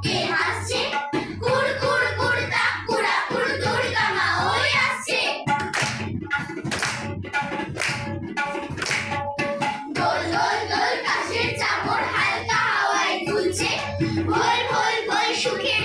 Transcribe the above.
কে হাসছে কুড় কুড় কুড় তাক কুড়া কুড় দুর্গা মা ওই আসছে দোল দোল দোল কাশের চামর হালকা হাওয়ায় দুলছে ভোল ভোল ভোল সুখের